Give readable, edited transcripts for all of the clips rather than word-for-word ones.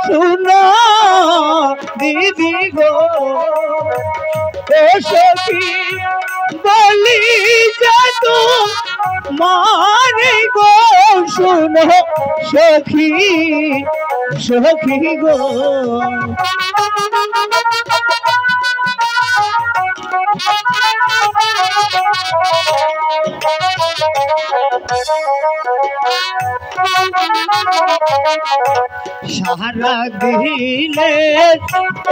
सुना दीदी गो सखी बोली जादू मारे गो सुनो सखी सखी गो सारा दिले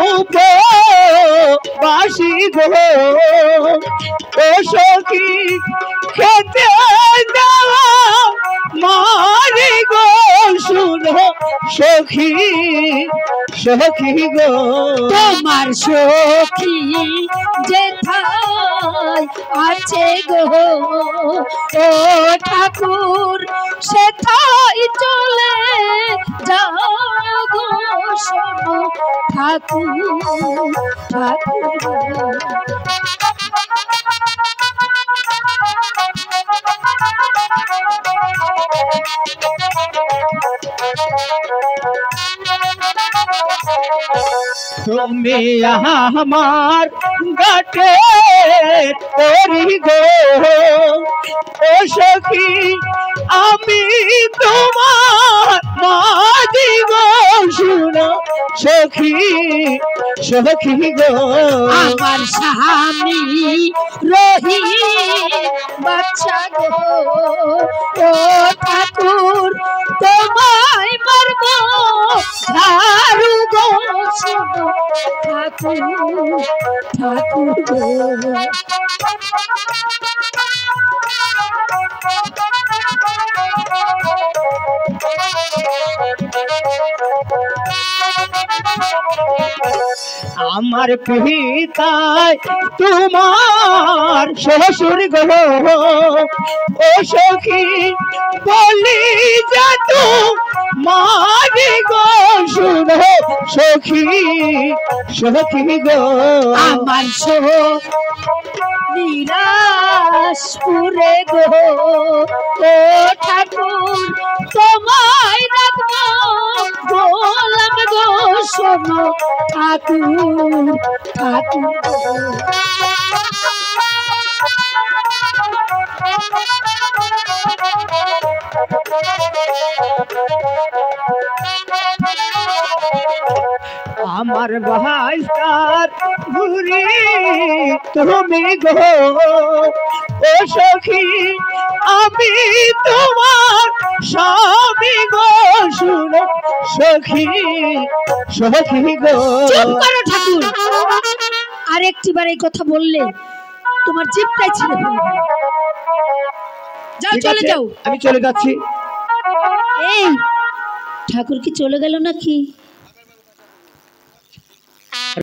उपवासी गो ओ सखी खेते जावा मारे गो सुनो सखी सखी गो তোমার সখী যেথায় আছে গো ও ঠাকুর সেথায় চলে যাও গো শোনো ঠাকুর ঠাকুর তুমি আমার গাটে তরি গো ও সখী আমি তোমার মাঝি গো শুনো সখী সখী গো আমার স্বামী রহি বাচ্চা গো ও ঠাকুর তোমায় মারব ঝাড়ু গো শোনো ঠাকুর ঠাকুর গো আমার পিতায় তোমার শ্বশুর গো ও সখী বলি যাদু মারি গো শুনো সখী সখী গো আমার বিলাসপুরে গো ও ঠাকুর তোমায় রাখবো গোলাম গো শোনো ঠাকুর ঠাকুর আমার ভাইস্তার ঘুরি তুমি গো ও সখী আমি তোমার স্বামী গো শুনো সখী সখী গো চুপ করো ঠাকুর আরেকটিবার এই কথা বললে তোমার জিভটাই ছিঁড়ে ফেলবো যাও চলে যাও আমি চলে যাচ্ছি এই ঠাকুর কি চলে গেল নাকি